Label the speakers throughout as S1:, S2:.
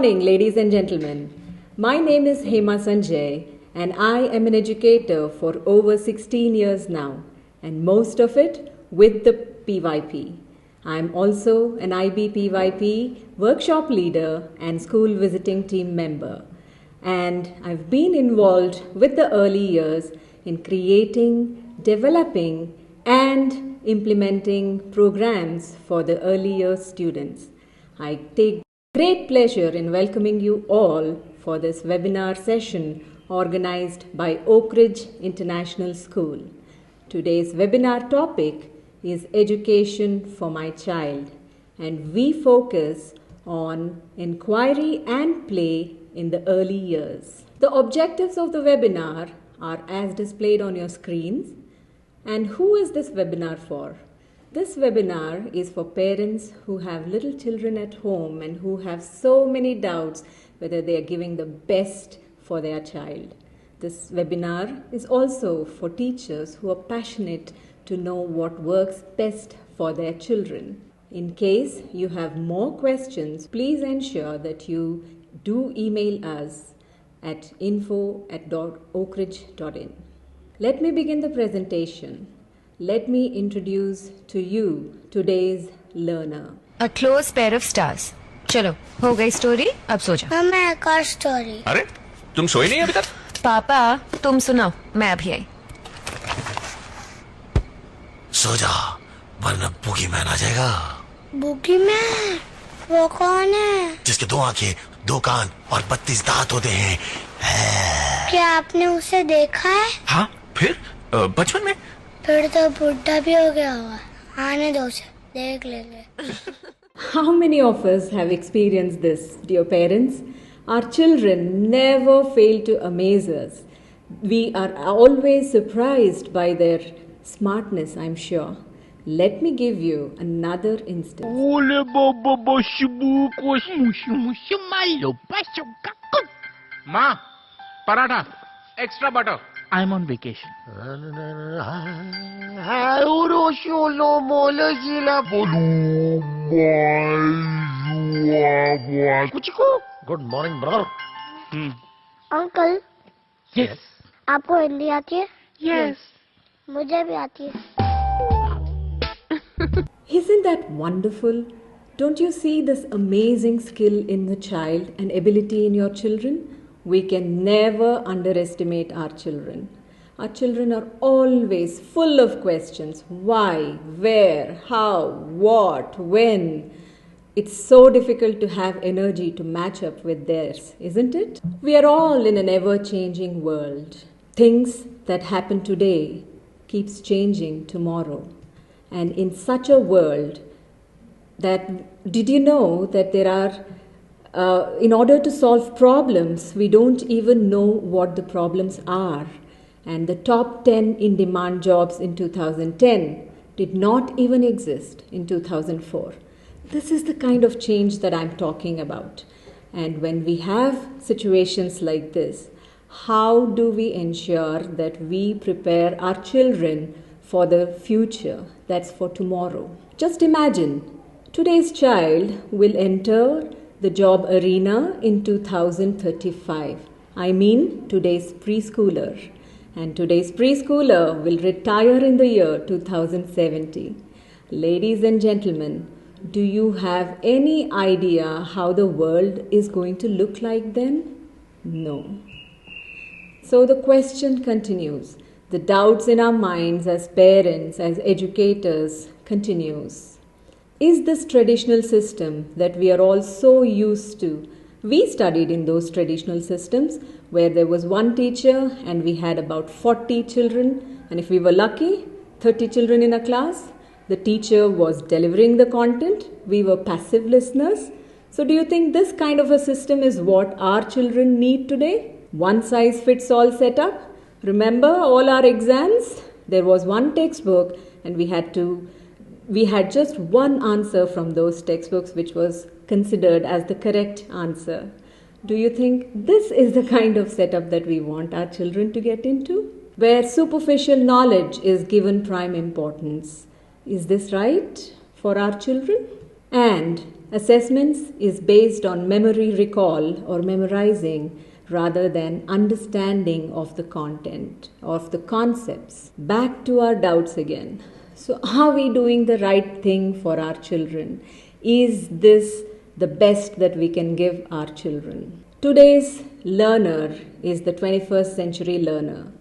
S1: morning, ladies and gentlemen. My name is Hema Sanjay, and I am an educator for over 16 years now, and most of it with the PYP. I am also an IB-PYP workshop leader and school visiting team member. And I've been involved with the early years in creating, developing, and implementing programs for the early years students. I take great pleasure in welcoming you all for this webinar session organized by Oakridge International School. Today's webinar topic is Education for My Child, and we focus on inquiry and play in the early years. The objectives of the webinar are as displayed on your screens. And who is this webinar for? This webinar is for parents who have little children at home and who have so many doubts whether they are giving the best for their child. This webinar is also for teachers who are passionate to know what works best for their children. In case you have more questions, please ensure that you do email us at info@oakridge.in. Let me begin the presentation. Let me introduce to you today's learner.
S2: A close pair of stars. चलो हो गई story, अब सो जाओ।
S3: मम्मा एक और story.
S4: अरे तुम सोई नहीं अभी तक?
S2: पापा तुम सुनाओ, मैं अभी आई।
S4: सो जा, वरना बुगी मैन आ जाएगा।
S3: बुगी मैन? वो कौन है?
S4: जिसके 2 आंखें, 2 कान और 32 दांत होते हैं।
S3: क्या आपने उसे देखा है?
S4: हाँ, फिर बचपन में?
S3: फिर तो बुढ़ा भी हो गया होगा। आने दो उसे, देख लेंगे।
S1: How many of us have experienced this, dear parents? Our children never fail to amaze us. We are always surprised by their smartness, I'm sure. Let me give you another instance.
S5: Ma, paratha, extra butter. I'm on vacation.
S4: Good morning, brother.
S3: Uncle.
S5: Yes.
S3: आपको हिंदी आती है?
S5: Yes.
S3: मुझे भी आती है।
S1: Isn't that wonderful? Don't you see this amazing skill in the child and ability in your children? We can never underestimate our children. Our children are always full of questions. Why, where, how, what, when? It's so difficult to have energy to match up with theirs, isn't it? We are all in an ever-changing world. Things that happen today keeps changing tomorrow. And in such a world, did you know that there are in order to solve problems, we don't even know what the problems are. And the top 10 in-demand jobs in 2010 did not even exist in 2004. This is the kind of change that I'm talking about. And when we have situations like this, how do we ensure that we prepare our children for the future, that's for tomorrow? Just imagine, today's child will enter the job arena in 2035. I mean today's preschooler. And today's preschooler will retire in the year 2070. Ladies and gentlemen, do you have any idea how the world is going to look like then? No. So the question continues. The doubts in our minds as parents, as educators continues. Is this traditional system that we are all so used to? We studied in those traditional systems where there was one teacher and we had about 40 children, and if we were lucky, 30 children in a class. The teacher was delivering the content, we were passive listeners. So do you think this kind of a system is what our children need today? One size fits all setup? Remember all our exams? There was one textbook and we had just one answer from those textbooks which was considered as the correct answer. Do you think this is the kind of setup that we want our children to get into? Where superficial knowledge is given prime importance. Is this right for our children? And Assessments is based on memory recall or memorizing rather than understanding of the content, of the concepts. Back to our doubts again. So, are we doing the right thing for our children? Is this the best that we can give our children? Today's learner is the 21st century learner.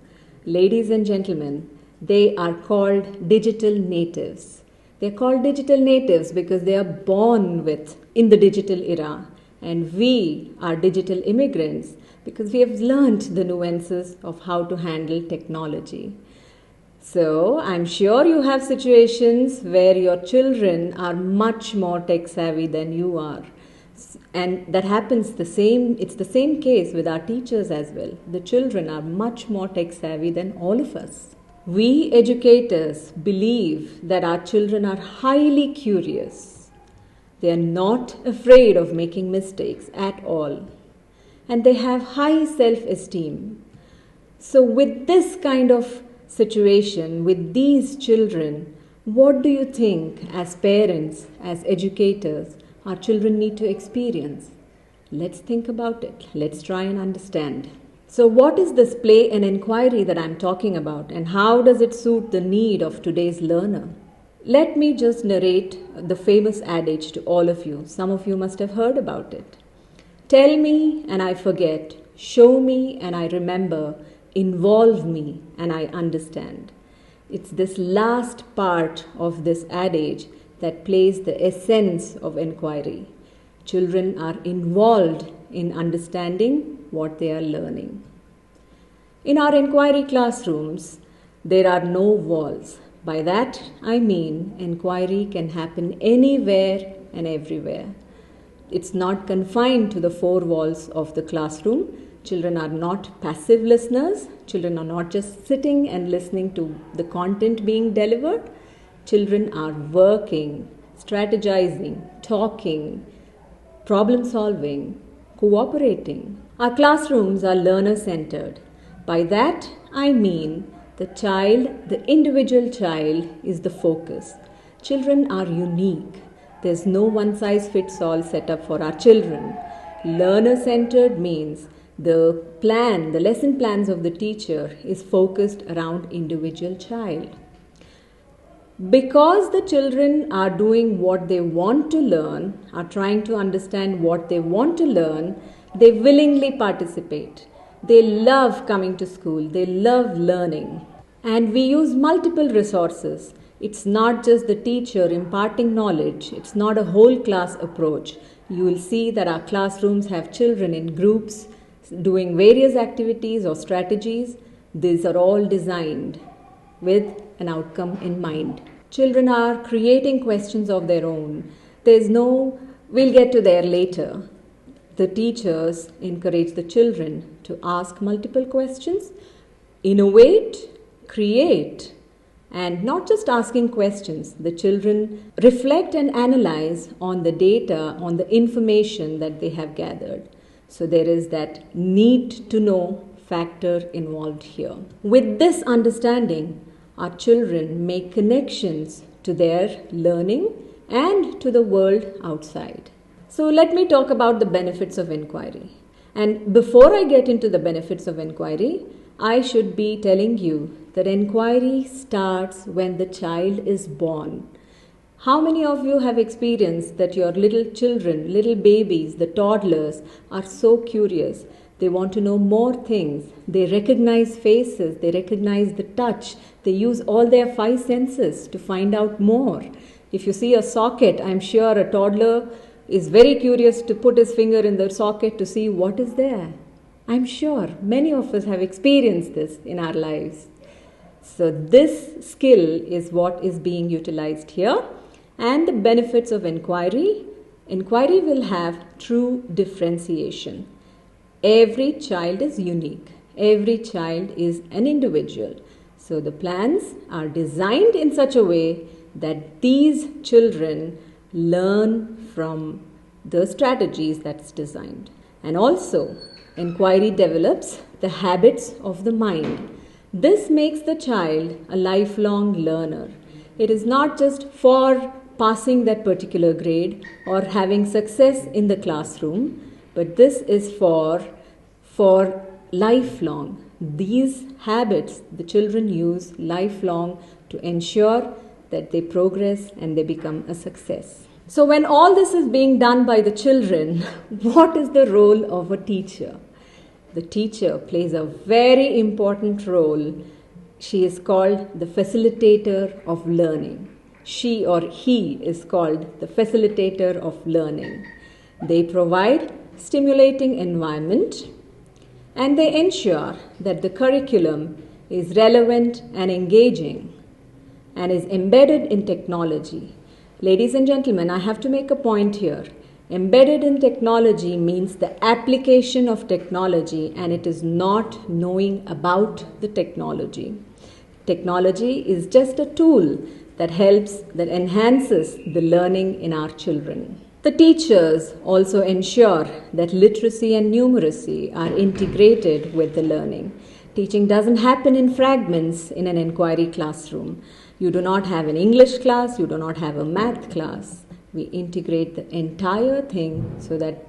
S1: Ladies and gentlemen, they are called digital natives. They're called digital natives because they are born in the digital era, and we are digital immigrants because we have learned the nuances of how to handle technology. So, I'm sure you have situations where your children are much more tech savvy than you are. And that happens it's the same case with our teachers as well. The children are much more tech savvy than all of us. We educators believe that our children are highly curious. They are not afraid of making mistakes at all. And they have high self-esteem. So with this kind of situation, with these children, what do you think as parents, as educators, our children need to experience? Let's think about it. Let's try and understand. So what is this play and inquiry that I'm talking about, and how does it suit the need of today's learner? Let me just narrate the famous adage to all of you. Some of you must have heard about it. Tell me and I forget, show me and I remember, involve me and I understand. It's this last part of this adage that plays the essence of inquiry. Children are involved in understanding what they are learning. In our inquiry classrooms, there are no walls. By that I mean inquiry can happen anywhere and everywhere. It's not confined to the four walls of the classroom. Children are not passive listeners. Children are not just sitting and listening to the content being delivered. Children are working, strategizing, talking, problem solving, cooperating. Our classrooms are learner-centered. By that I mean the individual child is the focus. Children are unique. There's no one-size-fits-all setup for our children. Learner-centered means the lesson plans of the teacher is focused around individual child. Because the children are doing what they want to learn, are trying to understand what they want to learn, they willingly participate. They love coming to school. They love learning. And we use multiple resources. It's not just the teacher imparting knowledge. It's not a whole class approach. You will see that our classrooms have children in groups doing various activities or strategies. These are all designed with an outcome in mind. Children are creating questions of their own. We'll get to there later. The teachers encourage the children to ask multiple questions, innovate, create, and not just asking questions. The children reflect and analyze on the data, on the information that they have gathered. So there is that need to know factor involved here. With this understanding, our children make connections to their learning and to the world outside. So let me talk about the benefits of inquiry. And before I get into the benefits of inquiry, I should be telling you that inquiry starts when the child is born. How many of you have experienced that your little children, little babies, the toddlers are so curious? They want to know more things. They recognize faces. They recognize the touch. They use all their five senses to find out more. If you see a socket, I'm sure a toddler is very curious to put his finger in the socket to see what is there. I'm sure many of us have experienced this in our lives. So this skill is what is being utilized here. And the benefits of inquiry. Inquiry will have true differentiation. Every child is unique. Every child is an individual. So the plans are designed in such a way that these children learn from the strategies that's designed. And also, inquiry develops the habits of the mind. This makes the child a lifelong learner. It is not just for passing that particular grade or having success in the classroom, but this is for lifelong. These habits the children use lifelong to ensure that they progress and they become a success. So when all this is being done by the children, what is the role of a teacher? The teacher plays a very important role. She is called the facilitator of learning. She or he is called the facilitator of learning. They provide stimulating environment and they ensure that the curriculum is relevant and engaging and is embedded in technology. Ladies and gentlemen, I have to make a point here. Embedded in technology means the application of technology, and it is not knowing about the technology. Technology is just a tool that helps, that enhances the learning in our children. The teachers also ensure that literacy and numeracy are integrated with the learning. Teaching doesn't happen in fragments in an inquiry classroom. You do not have an English class, you do not have a math class. We integrate the entire thing so that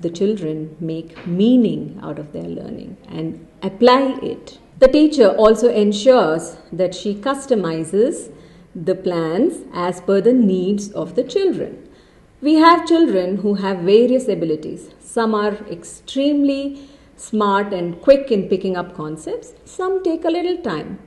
S1: the children make meaning out of their learning and apply it. The teacher also ensures that she customizes the plans as per the needs of the children. We have children who have various abilities. Some are extremely smart and quick in picking up concepts. Some take a little time.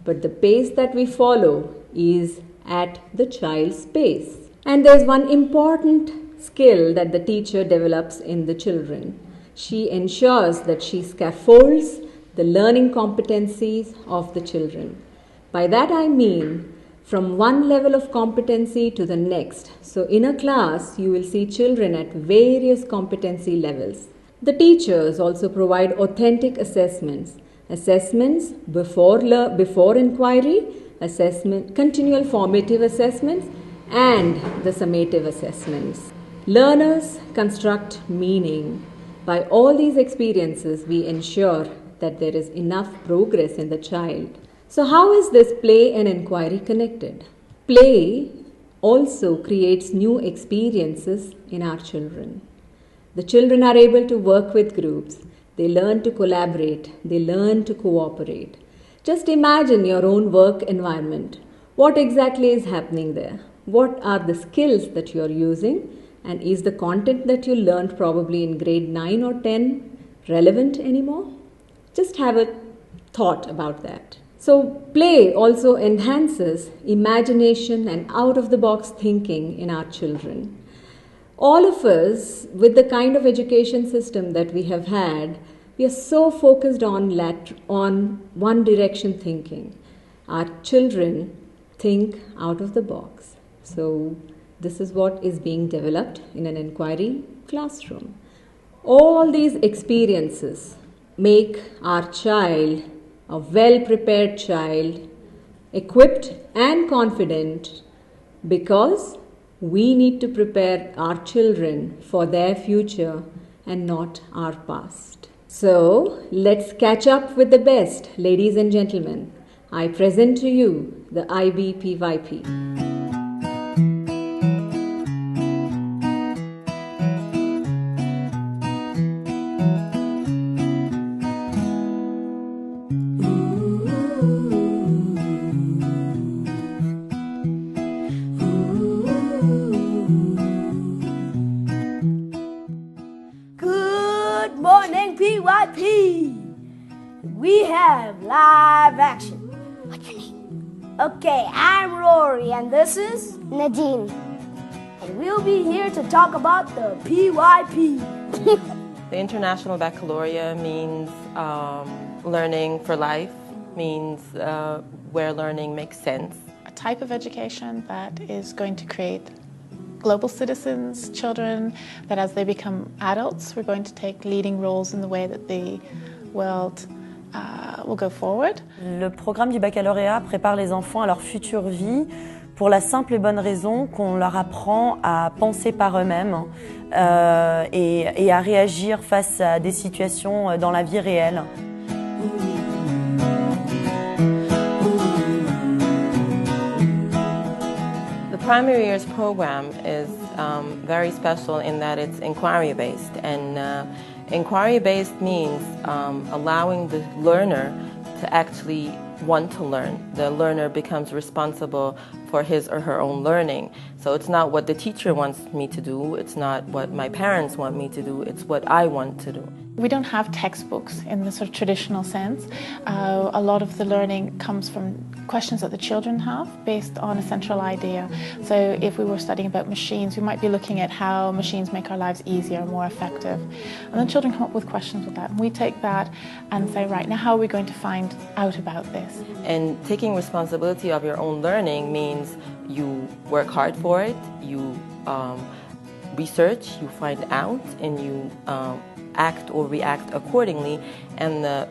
S1: But the pace that we follow is at the child's pace. And there's one important skill that the teacher develops in the children. She ensures that she scaffolds the learning competencies of the children. By that I mean from one level of competency to the next. So in a class, you will see children at various competency levels. The teachers also provide authentic assessments. Assessments before inquiry, continual formative assessments, and the summative assessments. Learners construct meaning. By all these experiences, we ensure that there is enough progress in the child. So how is this play and inquiry connected? Play also creates new experiences in our children. The children are able to work with groups. They learn to collaborate. They learn to cooperate. Just imagine your own work environment. What exactly is happening there? What are the skills that you are using? And is the content that you learned probably in grade 9 or 10 relevant anymore? Just have a thought about that. So play also enhances imagination and out-of-the-box thinking in our children. All of us, with the kind of education system that we have had, we are so focused on one direction thinking. Our children think out of the box. So this is what is being developed in an inquiry classroom. All these experiences make our child a well-prepared child, equipped and confident, because we need to prepare our children for their future and not our past. So, let's catch up with the best, ladies and gentlemen. I present to you the IBPYP.
S6: We have live action.
S3: What's your name?
S6: Okay, I'm Rory and this is
S3: Nadine.
S6: and we'll be here to talk about the PYP.
S7: The International Baccalaureate means learning for life, means where learning makes sense.
S8: A type of education that is going to create global citizens, children, that as they become adults, we're going to take leading roles in the way that the world will go forward.
S9: Le programme du baccalauréat prépare les enfants à leur future vie pour la simple et bonne raison qu'on leur apprend à penser par eux-mêmes et à réagir face à des situations dans la vie réelle.
S10: The
S7: primary years program is very special in that it's inquiry-based, and inquiry-based means allowing the learner to actually want to learn. The learner becomes responsible for his or her own learning. So it's not what the teacher wants me to do, it's not what my parents want me to do, it's what I want to do.
S8: We don't have textbooks in the sort of traditional sense. A lot of the learning comes from questions that the children have based on a central idea. So if we were studying about machines, we might be looking at how machines make our lives easier and more effective. And then children come up with questions with that. And we take that and say, right, now how are we going to find out about this?
S7: And taking responsibility of your own learning means you work hard for it, you research, you find out, and you act or react accordingly, and the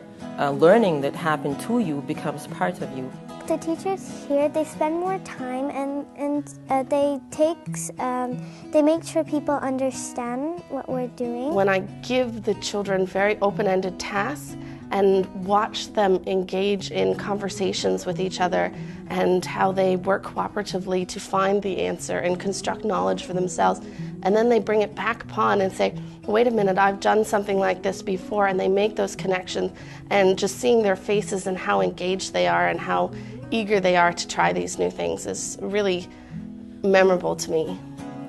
S7: learning that happened to you becomes part of you.
S3: The teachers here, they spend more time and they make sure people understand what we're doing.
S10: When I give the children very open-ended tasks and watch them engage in conversations with each other and how they work cooperatively to find the answer and construct knowledge for themselves, and then they bring it back upon and say, wait a minute, I've done something like this before, and they make those connections, and just seeing their faces and how engaged they are and how eager they are to try these new things is really memorable to me.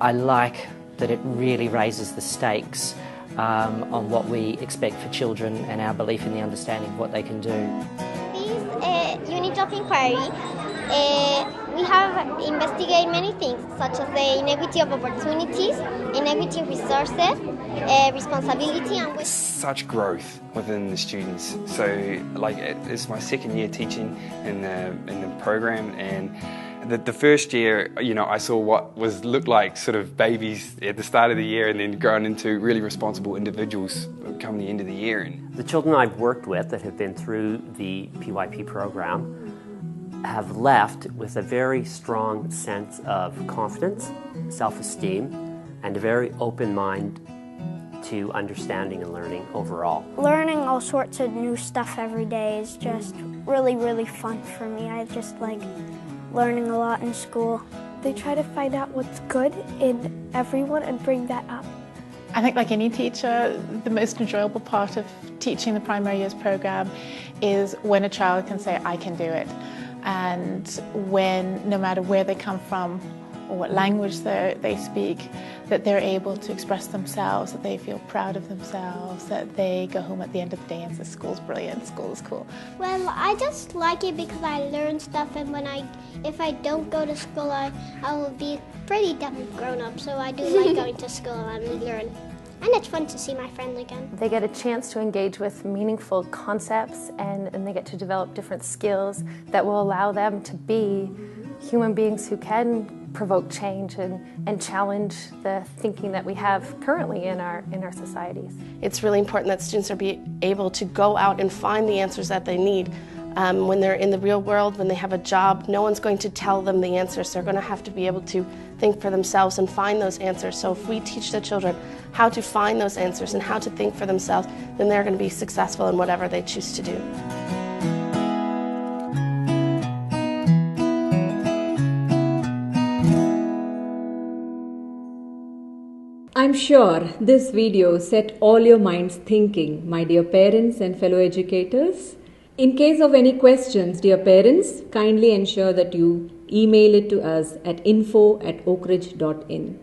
S11: I like that it really raises the stakes on what we expect for children and our belief in the understanding of what they can do.
S3: These unit of inquiry, we have investigated many things, such as the inequity of opportunities, inequity of resources, responsibility, and
S12: such growth within the students. So, like, it's my second year teaching in the program, and the first year, you know, I saw what looked like sort of babies at the start of the year, and then growing into really responsible individuals come the end of the year. And
S13: the children I've worked with that have been through the PYP program have left with a very strong sense of confidence, self-esteem, and a very open mind to understanding and learning overall.
S3: Learning all sorts of new stuff every day is just really, really fun for me. I just like learning a lot in school.
S14: They try to find out what's good in everyone and bring that up.
S8: I think, like any teacher, the most enjoyable part of teaching the primary years program is when a child can say, I can do it. And when, no matter where they come from or what language they speak, that they're able to express themselves, that they feel proud of themselves, that they go home at the end of the day and say, school's brilliant, school is cool.
S3: Well, I just like it because I learn stuff, and if I don't go to school, I will be pretty dumb grown up, so I do like going to school and learn. And it's fun to see my friends again.
S14: They get a chance to engage with meaningful concepts, and they get to develop different skills that will allow them to be human beings who can provoke change and challenge the thinking that we have currently in our societies.
S10: It's really important that students are able to go out and find the answers that they need. When they're in the real world, when they have a job, no one's going to tell them the answers. They're going to have to be able to think for themselves and find those answers. So if we teach the children how to find those answers and how to think for themselves, then they're going to be successful in whatever they choose to do.
S1: I'm sure this video set all your minds thinking, my dear parents and fellow educators. In case of any questions, dear parents, kindly ensure that you email it to us at info@oakridge.in.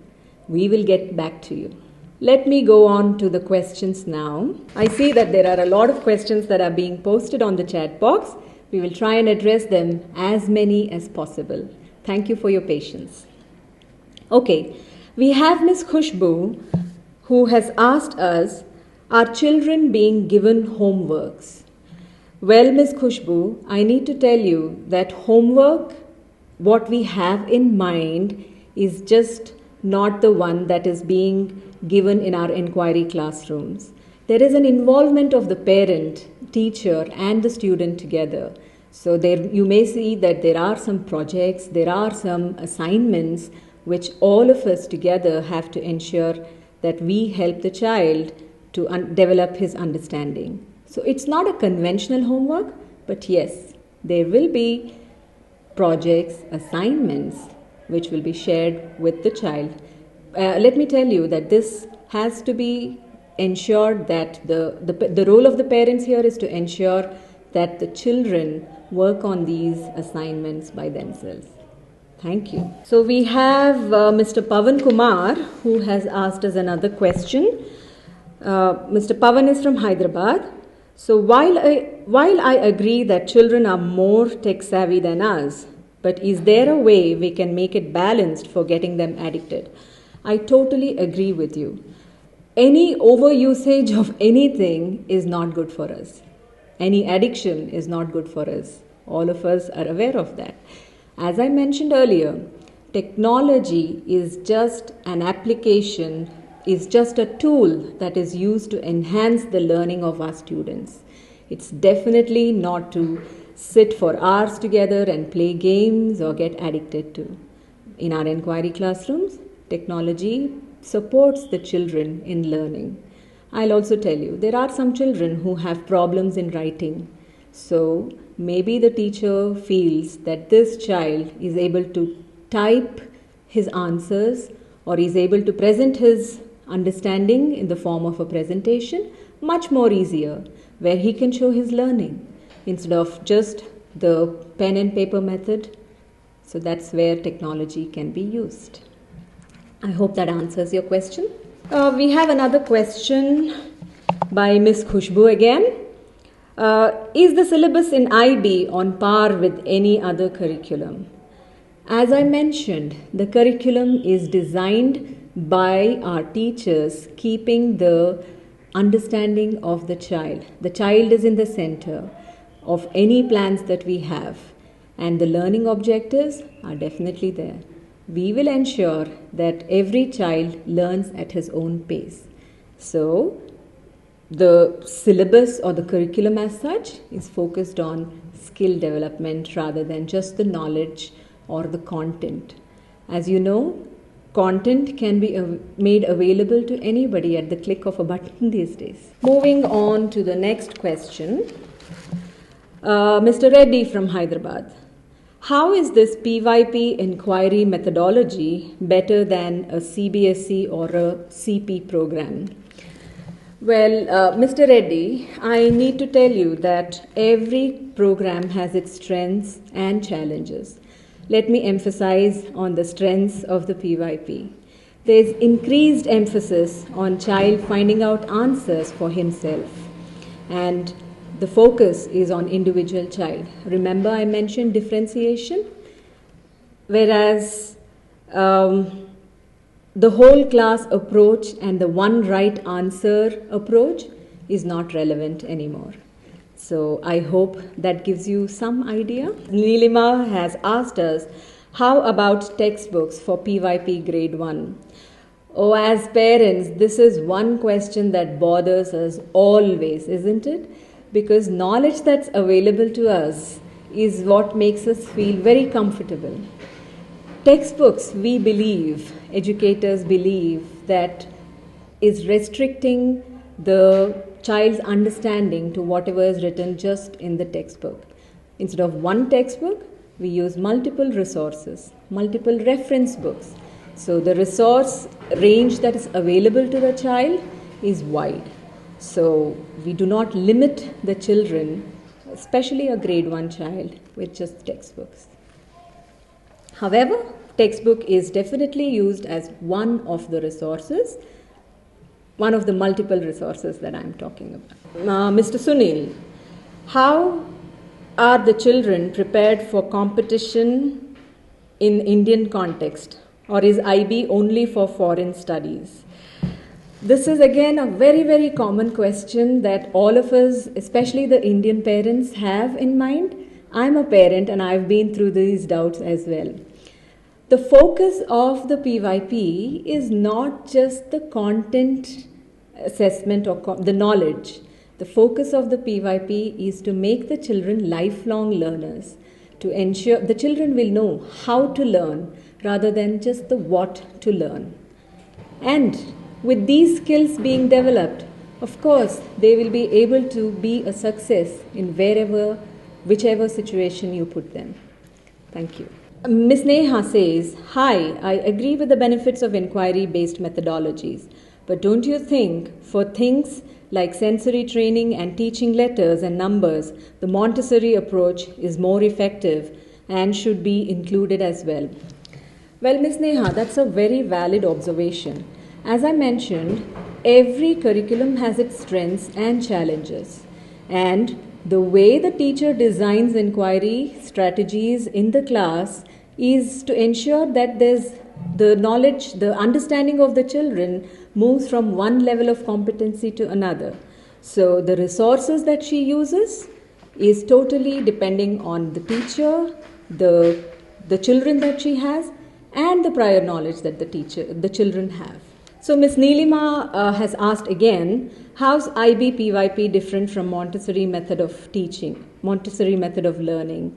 S1: We will get back to you. Let me go on to the questions now. I see that there are a lot of questions that are being posted on the chat box. We will try and address them as many as possible. Thank you for your patience. Okay, we have Miss Khushbu who has asked us, are children being given homeworks? Well, Miss Khushbu, I need to tell you that homework, what we have in mind, is just not the one that is being given in our inquiry classrooms. There is an involvement of the parent, teacher, and the student together. So there you may see that there are some projects, there are some assignments which all of us together have to ensure that we help the child to develop his understanding. So it's not a conventional homework, but yes, there will be projects, assignments which will be shared with the child. Let me tell you that this has to be ensured that the role of the parents here is to ensure that the children work on these assignments by themselves. Thank you. So we have Mr. Pavan Kumar, who has asked us another question. Mr. Pavan is from Hyderabad. So while I agree that children are more tech savvy than us, but is there a way we can make it balanced for getting them addicted? I totally agree with you. Any overusage of anything is not good for us. Any addiction is not good for us. All of us are aware of that. As I mentioned earlier, technology is just an application, is just a tool that is used to enhance the learning of our students. It's definitely not to sit for hours together and play games or get addicted to. In our inquiry classrooms, technology supports the children in learning. I'll also tell you, there are some children who have problems in writing. So maybe the teacher feels that this child is able to type his answers or is able to present his understanding in the form of a presentation much more easier, where he can show his learning instead of just the pen and paper method. So that's where technology can be used. I hope that answers your question. We have another question by Miss Khushbu again. Is the syllabus in IB on par with any other curriculum? As I mentioned, the curriculum is designed by our teachers, keeping the understanding of the child. The child is in the center of any plans that we have, and the learning objectives are definitely there. We will ensure that every child learns at his own pace. So, the syllabus or the curriculum as such is focused on skill development rather than just the knowledge or the content. As you know, content can be made available to anybody at the click of a button these days. Moving on to the next question. Mr. Reddy from Hyderabad. How is this PYP inquiry methodology better than a CBSE or a CP program? Well, Mr. Reddy, I need to tell you that every program has its strengths and challenges. Let me emphasize on the strengths of the PYP. There is increased emphasis on child finding out answers for himself, and the focus is on individual child. Remember, I mentioned differentiation, whereas the whole class approach and the one right answer approach is not relevant anymore. So I hope that gives you some idea. Neelima has asked us, how about textbooks for PYP grade 1? Oh, as parents, this is one question that bothers us always, isn't it? Because knowledge that's available to us is what makes us feel very comfortable. Textbooks, we believe, educators believe, that is restricting the child's understanding to whatever is written just in the textbook. Instead of one textbook, we use multiple resources, multiple reference books. So the resource range that is available to the child is wide. So we do not limit the children, especially a grade 1 child, with just textbooks. However, textbook is definitely used as one of the resources, one of the multiple resources that I'm talking about. Mr. Sunil, how are the children prepared for competition in Indian context, or is IB only for foreign studies? This is again a very, very common question that all of us, especially the Indian parents, have in mind. I'm a parent and I've been through these doubts as well. The focus of the PYP is not just the content assessment or the knowledge. The focus of the PYP is to make the children lifelong learners, to ensure the children will know how to learn rather than just the what to learn. And with these skills being developed, of course, they will be able to be a success in whichever situation you put them. Thank you. Ms. Neha says, "Hi, I agree with the benefits of inquiry-based methodologies, but don't you think for things like sensory training and teaching letters and numbers, the Montessori approach is more effective and should be included as well?" Well, Ms. Neha, that's a very valid observation. As I mentioned, every curriculum has its strengths and challenges. And the way the teacher designs inquiry strategies in the class is to ensure that there's the knowledge, the understanding of the children moves from one level of competency to another. So the resources that she uses is totally depending on the teacher, the children that she has, and the prior knowledge that the children have. So Ms. Neelima has asked again, how's IB-PYP different from Montessori method of teaching, Montessori method of learning?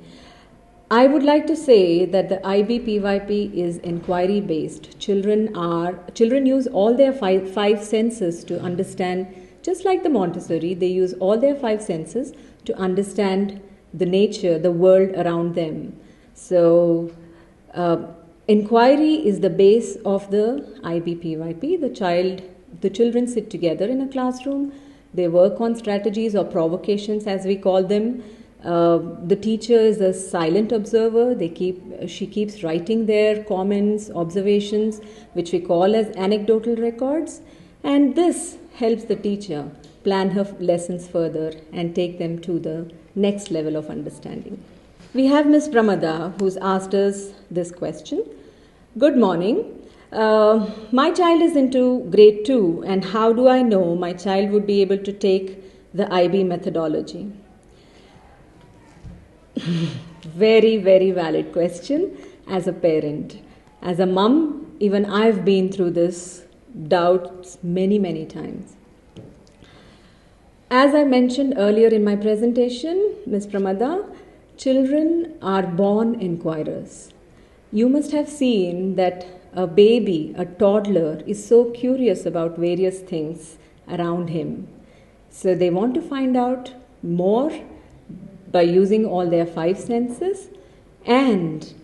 S1: I would like to say that the IB-PYP is inquiry-based. Children use all their five senses to understand, just like the Montessori, they use all their five senses to understand the nature, the world around them. So, inquiry is the base of the IB-PYP. The children sit together in a classroom. They work on strategies or provocations, as we call them. The teacher is a silent observer. She keeps writing their comments, observations, which we call as anecdotal records. And this helps the teacher plan her lessons further and take them to the next level of understanding. We have Ms. Pramada, who's asked us this question. Good morning. My child is into grade 2, and how do I know my child would be able to take the IB methodology? Very, very valid question as a parent. As a mum, even I've been through this doubt many, many times. As I mentioned earlier in my presentation, Ms. Pramada, children are born inquirers. You must have seen that a baby, a toddler, is so curious about various things around him. So they want to find out more by using all their five senses, and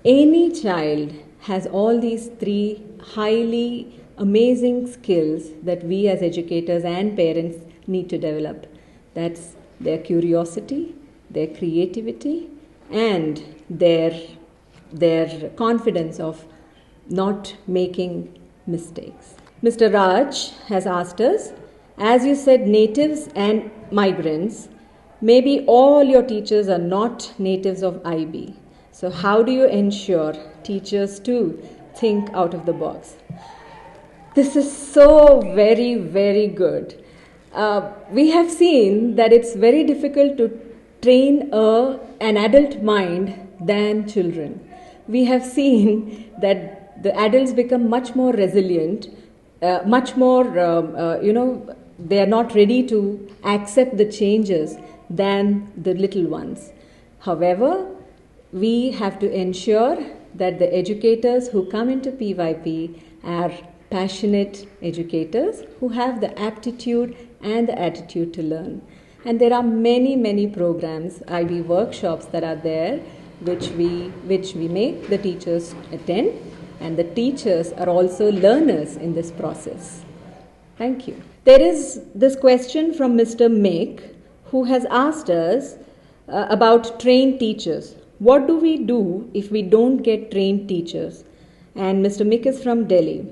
S1: any child has all these three highly amazing skills that we as educators and parents need to develop. That's their curiosity, their creativity, and their confidence of not making mistakes. Mr. Raj has asked us, as you said, natives and migrants, maybe all your teachers are not natives of IB. So how do you ensure teachers too think out of the box? This is so very, very good. We have seen that it's very difficult to train an adult mind than children. We have seen that the adults become much more resilient, much more, they are not ready to accept the changes than the little ones. However, we have to ensure that the educators who come into PYP are passionate educators who have the aptitude and the attitude to learn. And there are many, many programs, IB workshops that are there, which we make the teachers attend, and the teachers are also learners in this process. Thank you. There is this question from Mr. Mick, who has asked us about trained teachers. What do we do if we don't get trained teachers? And Mr. Mick is from Delhi.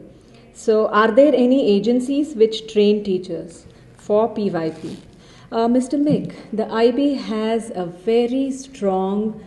S1: So are there any agencies which train teachers for PYP? Mr. Mick, the IB has a very strong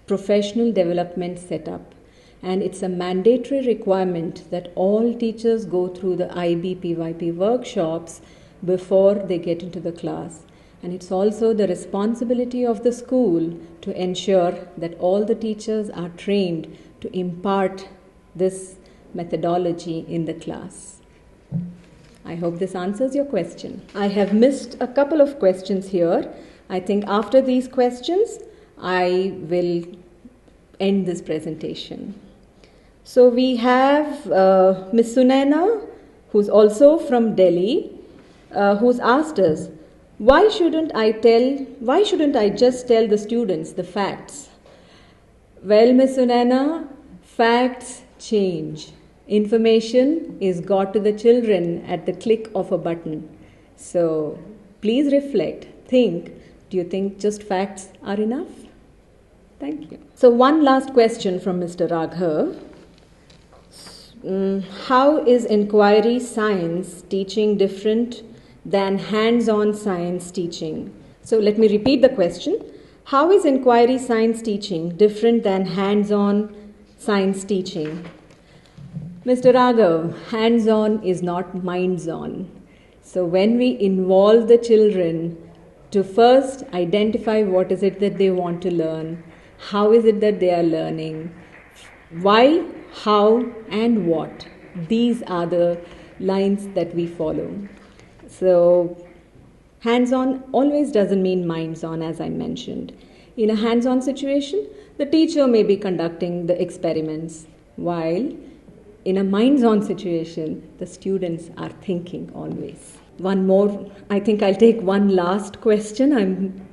S1: professional development setup, and it's a mandatory requirement that all teachers go through the IB-PYP workshops before they get into the class. And it's also the responsibility of the school to ensure that all the teachers are trained to impart this methodology in the class. I hope this answers your question. I have missed a couple of questions here. I think after these questions, I will end this presentation. So we have Ms. Sunaina, who's also from Delhi, who's asked us, why shouldn't I just tell the students the facts? Well, Miss Sunana, facts change. Information is got to the children at the click of a button. So please reflect, think, do you think just facts are enough? Thank you. So one last question from Mr. Raghav. How is inquiry science teaching different than hands-on science teaching? So let me repeat the question. How is inquiry science teaching different than hands-on science teaching? Mr. Raghav, hands-on is not minds-on. So when we involve the children to first identify what is it that they want to learn, how is it that they are learning, why, how, and what. These are the lines that we follow. So hands-on always doesn't mean minds-on, as I mentioned. In a hands-on situation, the teacher may be conducting the experiments, while in a minds-on situation, the students are thinking always. One more, I think I'll take one last question.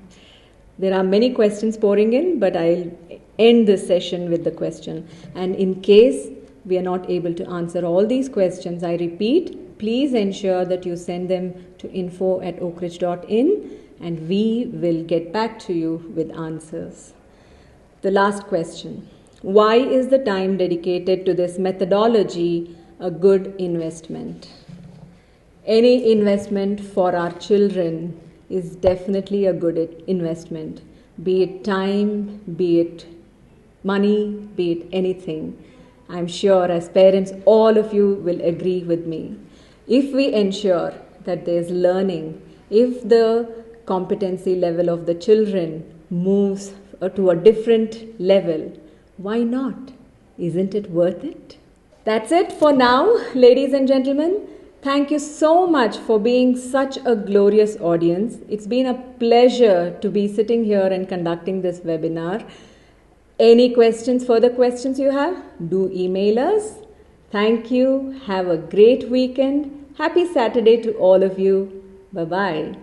S1: There are many questions pouring in, but I'll end this session with the question. And in case we are not able to answer all these questions, I repeat, please ensure that you send them to info@oakridge.in and we will get back to you with answers. The last question. Why is the time dedicated to this methodology a good investment? Any investment for our children is definitely a good investment, be it time, be it money, be it anything. I'm sure as parents, all of you will agree with me. If we ensure that there's learning, if the competency level of the children moves to a different level, why not? Isn't it worth it? That's it for now, ladies and gentlemen. Thank you so much for being such a glorious audience. It's been a pleasure to be sitting here and conducting this webinar. Any questions, further questions you have, do email us. Thank you. Have a great weekend. Happy Saturday to all of you. Bye-bye.